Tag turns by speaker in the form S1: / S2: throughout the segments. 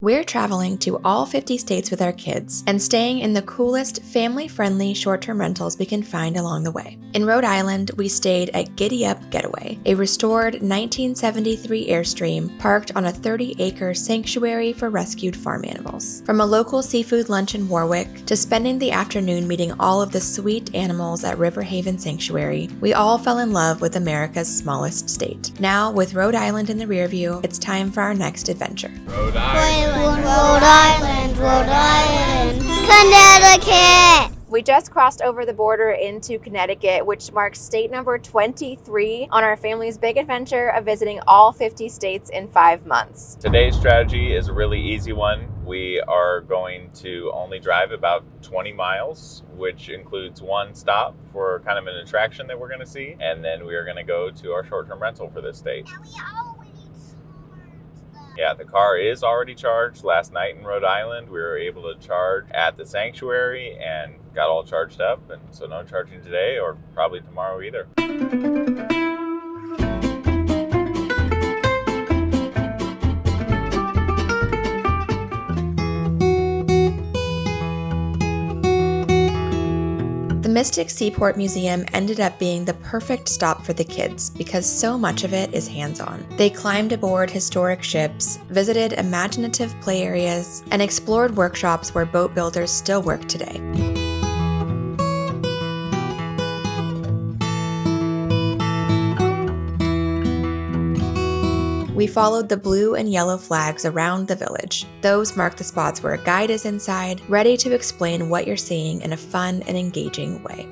S1: We're traveling to all 50 states with our kids and staying in the coolest, family-friendly short-term rentals we can find along the way. In Rhode Island, we stayed at Giddy Up Getaway, a restored 1973 Airstream parked on a 30-acre sanctuary for rescued farm animals. From a local seafood lunch in Warwick to spending the afternoon meeting all of the sweet animals at River Haven Sanctuary, we all fell in love with America's smallest state. Now, with Rhode Island in the rearview, it's time for our next adventure.
S2: Rhode Island.
S3: Rhode Island, Connecticut.
S4: We just crossed over the border into Connecticut, which marks state number 23 on our family's big adventure of visiting all 50 states in 5 months.
S2: Today's strategy is a really easy one. We are going to only drive about 20 miles, which includes one stop for kind of an attraction that we're going to see. And then we are going to go to our short-term rental for this state. Yeah, the car is already charged. Last night in Rhode Island, we were able to charge at the sanctuary and got all charged up. And so no charging today or probably tomorrow either.
S1: The Mystic Seaport Museum ended up being the perfect stop for the kids because so much of it is hands-on. They climbed aboard historic ships, visited imaginative play areas, and explored workshops where boat builders still work today. We followed the blue and yellow flags around the village. Those mark the spots where a guide is inside, ready to explain what you're seeing in a fun and engaging way.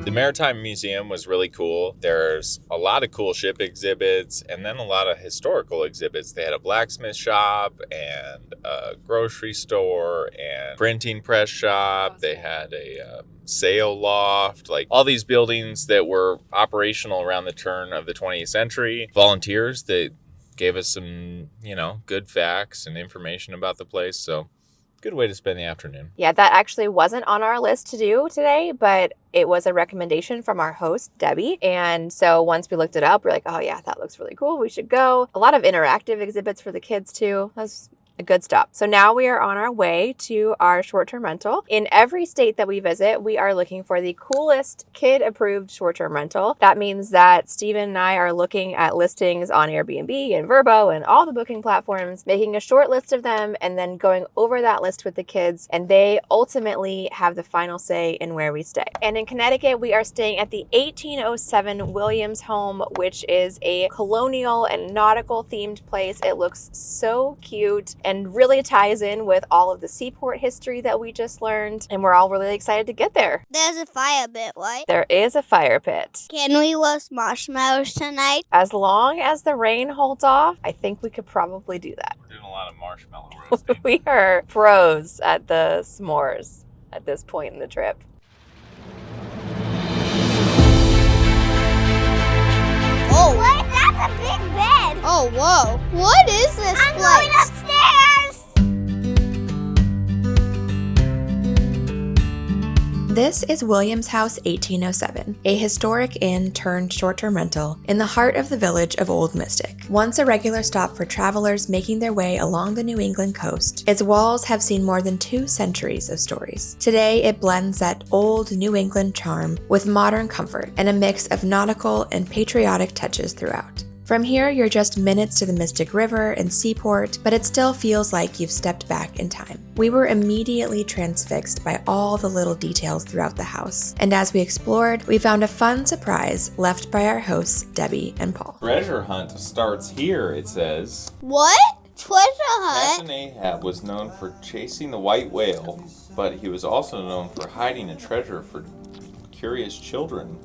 S2: The Maritime Museum was really cool. There's a lot of cool ship exhibits and then a lot of historical exhibits. They had a blacksmith shop and a grocery store and printing press shop. They had a sail loft, like all these buildings that were operational around the turn of the 20th century. Volunteers that gave us some, good facts and information about the place. So good way to spend the afternoon.
S4: Yeah, that actually wasn't on our list to do today, but it was a recommendation from our host, Debbie. And so once we looked it up, we're like, oh yeah, that looks really cool. We should go. A lot of interactive exhibits for the kids too. That's a good stop. So now we are on our way to our short-term rental. In every state that we visit, we are looking for the coolest kid-approved short-term rental. That means that Steven and I are looking at listings on Airbnb and Vrbo and all the booking platforms, making a short list of them, and then going over that list with the kids, and they ultimately have the final say in where we stay. And in Connecticut, we are staying at the 1807 Williams home, which is a colonial and nautical themed place. It looks so cute and really ties in with all of the seaport history that we just learned. And we're all really excited to get there.
S3: There's a fire pit, right?
S4: There is a fire pit.
S3: Can we roast marshmallows tonight?
S4: As long as the rain holds off, I think we could probably do that.
S2: We're doing a lot of marshmallow roasting.
S4: We are pros at the s'mores at this point in the trip.
S3: Oh, what? That's a big bed. Oh, whoa. What is this place? I'm going upstairs.
S1: This is Williams House 1807, a historic inn turned short-term rental in the heart of the village of Old Mystic. Once a regular stop for travelers making their way along the New England coast, its walls have seen more than 2 centuries of stories. Today, it blends that old New England charm with modern comfort and a mix of nautical and patriotic touches throughout. From here, you're just minutes to the Mystic River and Seaport, but it still feels like you've stepped back in time. We were immediately transfixed by all the little details throughout the house, and as we explored, we found a fun surprise left by our hosts, Debbie and Paul.
S2: Treasure hunt starts here, it says.
S3: What? Treasure hunt?
S2: Captain Ahab was known for chasing the white whale, but he was also known for hiding a treasure for curious children.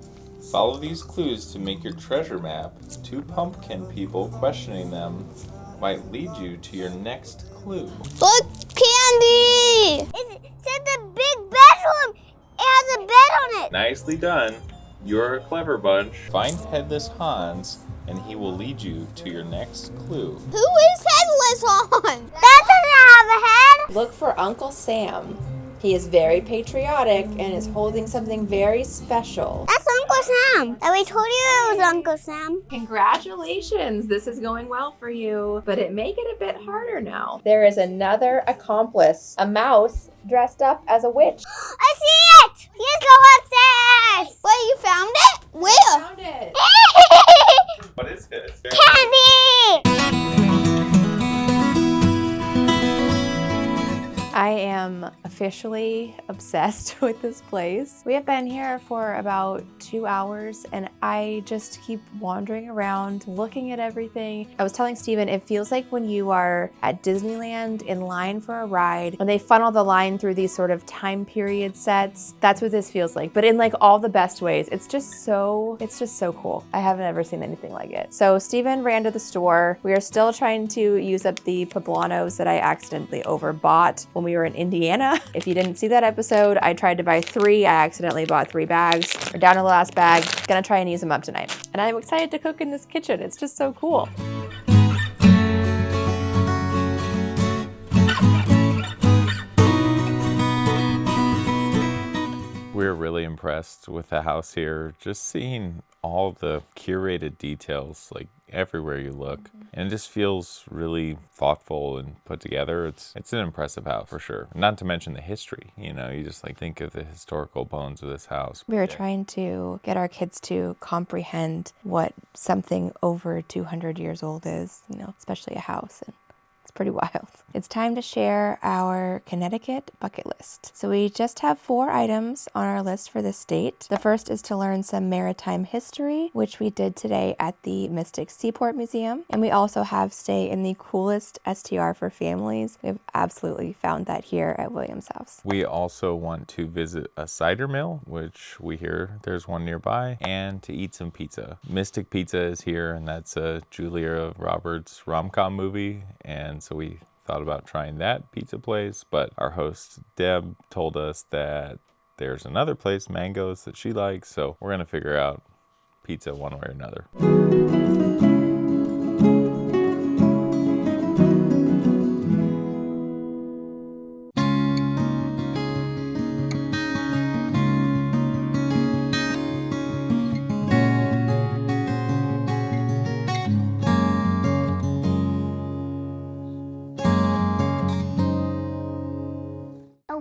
S2: Follow these clues to make your treasure map. 2 pumpkin people questioning them might lead you to your next clue.
S3: Look, candy! It's in the big bedroom. It has a bed on it.
S2: Nicely done. You're a clever bunch. Find Headless Hans, and he will lead you to your next clue.
S3: Who is Headless on? That doesn't have a head.
S4: Look for Uncle Sam. He is very patriotic and is holding something very special.
S3: That's Uncle Sam. And we told you it was Uncle Sam.
S4: Congratulations. This is going well for you, but it may get a bit harder now. There is another accomplice, a mouse dressed up as a witch.
S3: I see it. Let's go upstairs. Wait, you found it? Where?
S4: Found it.
S2: What is it?
S3: Candy.
S4: I am officially obsessed with this place. We have been here for about 2 hours and I just keep wandering around, looking at everything. I was telling Steven, it feels like when you are at Disneyland in line for a ride, when they funnel the line through these sort of time period sets, that's what this feels like, but in like all the best ways. It's just so cool. I haven't ever seen anything like it. So Steven ran to the store. We are still trying to use up the poblanos that I accidentally overbought when we were in Indiana. If you didn't see that episode, I tried to buy 3. I accidentally bought 3 bags. We're down to the last bag. Gonna try and use them up tonight. And I'm excited to cook in this kitchen. It's just so cool.
S2: We're really impressed with the house here. Just seeing all the curated details, like everywhere you look, and it just feels really thoughtful and put together. It's an impressive house for sure. Not to mention the history. You know, you just like think of the historical bones of this house.
S4: We were trying to get our kids to comprehend what something over 200 years old is, you know, especially a house. And it's pretty wild. It's time to share our Connecticut bucket list. So we just have 4 items on our list for this state. The first is to learn some maritime history, which we did today at the Mystic Seaport Museum. And we also have stay in the coolest STR for families. We've absolutely found that here at Williams House.
S2: We also want to visit a cider mill, which we hear there's one nearby, and to eat some pizza. Mystic Pizza is here, and that's a Julia Roberts rom-com movie. And so we thought about trying that pizza place, but our host Deb told us that there's another place, Mango's, that she likes, so we're gonna figure out pizza one way or another.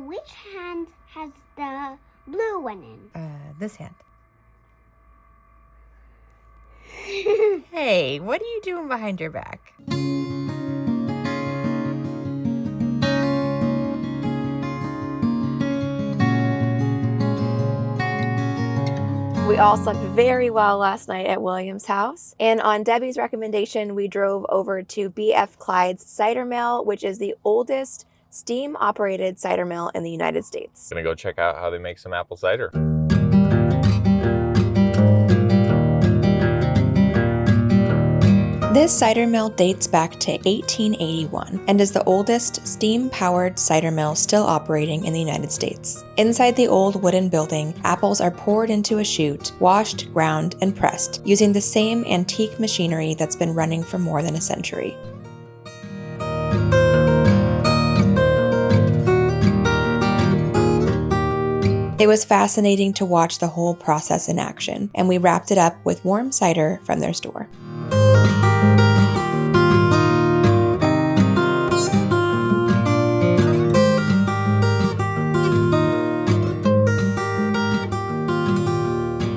S3: Which hand has the blue one in?
S4: This hand. Hey, what are you doing behind your back? We all slept very well last night at Williams House. And on Debbie's recommendation, we drove over to B.F. Clyde's cider mill, which is the oldest steam-operated cider mill in the United States.
S2: Gonna go check out how they make some apple cider.
S1: This cider mill dates back to 1881 and is the oldest steam-powered cider mill still operating in the United States. Inside the old wooden building, apples are poured into a chute, washed, ground, and pressed, using the same antique machinery that's been running for more than a century. It was fascinating to watch the whole process in action, and we wrapped it up with warm cider from their store.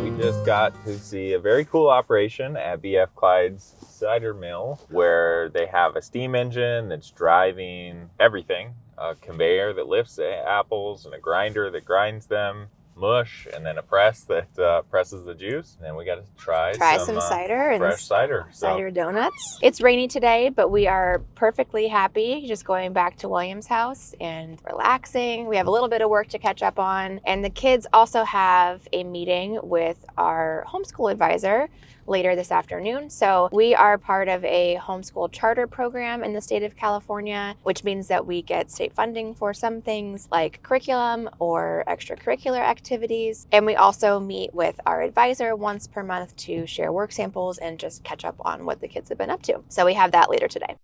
S2: We just got to see a very cool operation at B.F. Clyde's cider mill, where they have a steam engine that's driving everything. A conveyor that lifts the apples, and a grinder that grinds them, mush, and then a press that presses the juice. And then we got to try some
S4: cider
S2: fresh
S4: and
S2: cider.
S4: cider donuts. It's rainy today, but we are perfectly happy just going back to Williams House and relaxing. We have a little bit of work to catch up on. And the kids also have a meeting with our homeschool advisor later this afternoon. So we are part of a homeschool charter program in the state of California, which means that we get state funding for some things like curriculum or extracurricular activities. And we also meet with our advisor once per month to share work samples and just catch up on what the kids have been up to. So we have that later today.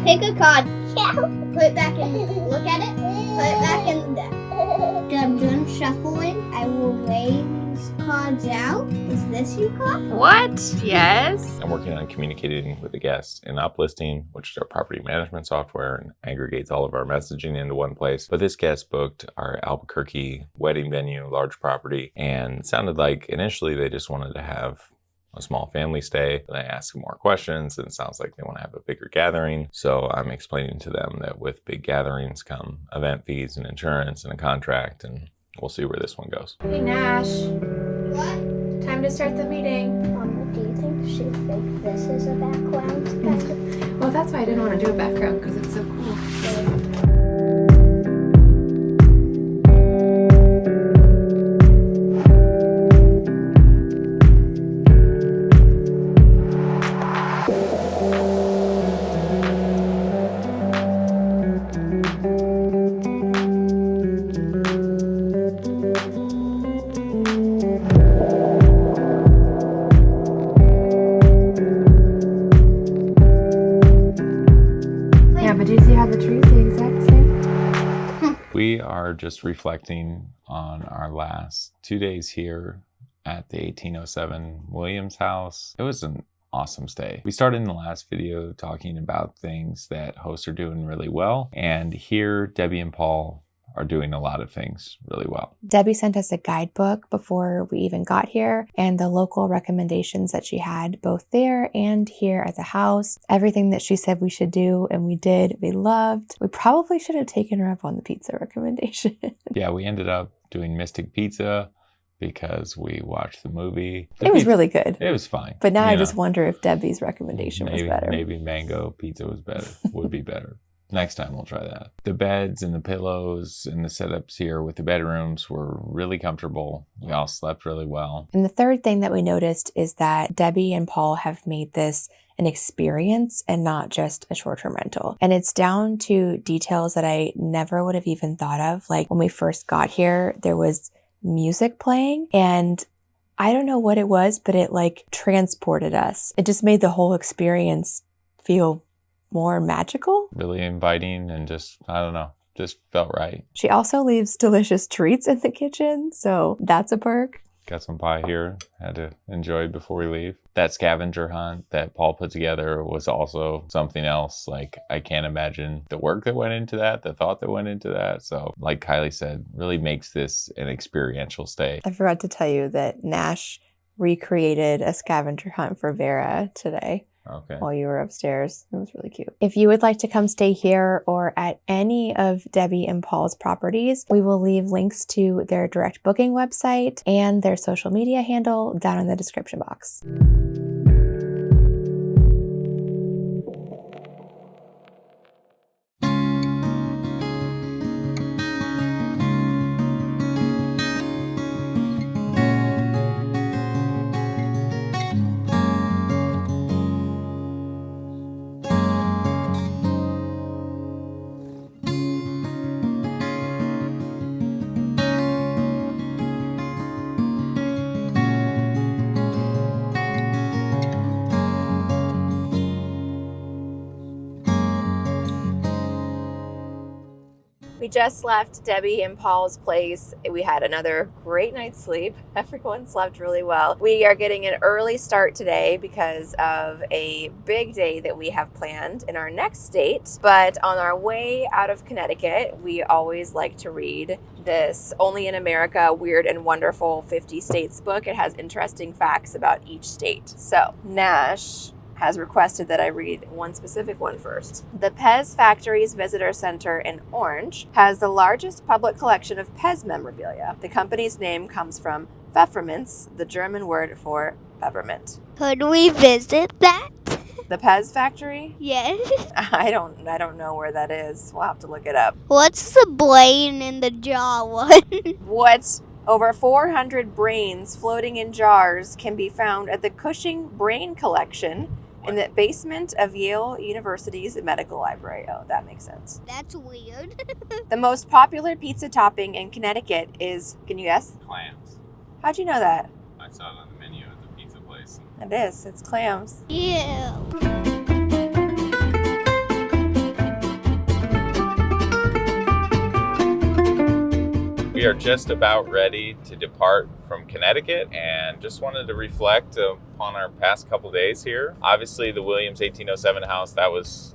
S3: Pick a card. Put it back in. Look at it. Put it back in the deck. I'm done shuffling. I will lay these cards out. Is this your card?
S4: What? Yes.
S2: I'm working on communicating with the guests in Uplisting, which is our property management software and aggregates all of our messaging into one place. But this guest booked our Albuquerque wedding venue, large property, and it sounded like initially they just wanted to have a small family stay. Then I asked them more questions, and it sounds like they want to have a bigger gathering. So I'm explaining to them that with big gatherings come event fees and insurance and a contract, and we'll see where this one goes.
S1: Hey, Nash.
S3: What?
S1: Time to start the meeting.
S3: Mama, do you think she thinks this is a background?
S1: Well, that's why I didn't want to do a background, because it's so cool.
S2: We are just reflecting on our last 2 days here at the 1807 Williams house. It was an awesome stay. We started in the last video talking about things that hosts are doing really well, and here Debbie and Paul are doing a lot of things really well.
S1: Debbie sent us a guidebook before we even got here, and the local recommendations that she had both there and here at the house. Everything that she said we should do, and we did, we loved. We probably should have taken her up on the pizza recommendation.
S2: Yeah, we ended up doing Mystic Pizza because we watched the movie.
S1: It was really good.
S2: It was fine.
S1: But now I just wonder if Debbie's recommendation was better.
S2: Maybe mango pizza was better, would be better. Next time we'll try that. The beds and the pillows and the setups here with the bedrooms were really comfortable. We all slept really well.
S1: And the third thing that we noticed is that Debbie and Paul have made this an experience and not just a short-term rental. And it's down to details that I never would have even thought of. Like when we first got here, there was music playing, and I don't know what it was, but it like transported us. It just made the whole experience feel more magical.
S2: Really inviting, and just, I don't know, just felt right.
S1: She also leaves delicious treats in the kitchen, so that's a perk.
S2: Got some pie here, had to enjoy before we leave. That scavenger hunt that Paul put together was also something else. Like, I can't imagine the work that went into that, the thought that went into that. So like Kylie said, really makes this an experiential stay.
S1: I forgot to tell you that Nash recreated a scavenger hunt for Vera today.
S2: Okay.
S1: While you were upstairs. It was really cute. If you would like to come stay here or at any of Debbie and Paul's properties, we will leave links to their direct booking website and their social media handle down in the description box.
S4: We just left Debbie and Paul's place. We had another great night's sleep. Everyone slept really well. We are getting an early start today because of a big day that we have planned in our next state. But on our way out of Connecticut, we always like to read this Only in America Weird and Wonderful 50 States book. It has interesting facts about each state. So Nash has requested that I read one specific one first. The Pez Factory's Visitor Center in Orange has the largest public collection of Pez memorabilia. The company's name comes from Pfefferminz, the German word for peppermint.
S3: Could we visit that?
S4: The Pez Factory?
S3: Yes.
S4: I don't know where that is. We'll have to look it up.
S3: What's the brain in the jar one?
S4: What? Over 400 brains floating in jars can be found at the Cushing Brain Collection in the basement of Yale University's medical library. Oh, that makes sense.
S3: That's weird.
S4: The most popular pizza topping in Connecticut is, can you guess?
S2: Clams.
S4: How'd you know that?
S2: I saw it on the menu at the pizza place.
S4: It is. It's clams.
S3: Yeah.
S2: are just about ready to depart from Connecticut and just wanted to reflect upon our past couple days here. Obviously, the Williams 1807 house, that was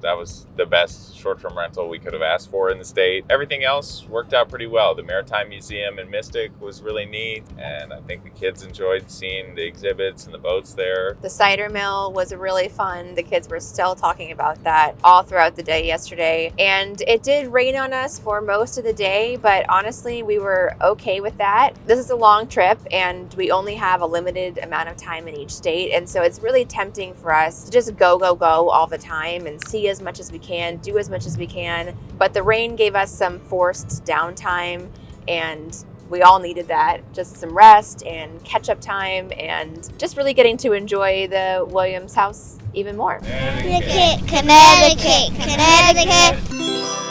S2: the best short-term rental we could have asked for in the state. Everything else worked out pretty well. The Maritime Museum in Mystic was really neat, and I think the kids enjoyed seeing the exhibits and the boats there.
S4: The cider mill was really fun. The kids were still talking about that all throughout the day yesterday. And it did rain on us for most of the day, but honestly, we were okay with that. This is a long trip, and we only have a limited amount of time in each state. And so it's really tempting for us to just go all the time and see as much as we can, do as much as we can. But the rain gave us some forced downtime, and we all needed that. Just some rest and catch-up time and just really getting to enjoy the Williams house even more.
S3: Connecticut, Connecticut, Connecticut.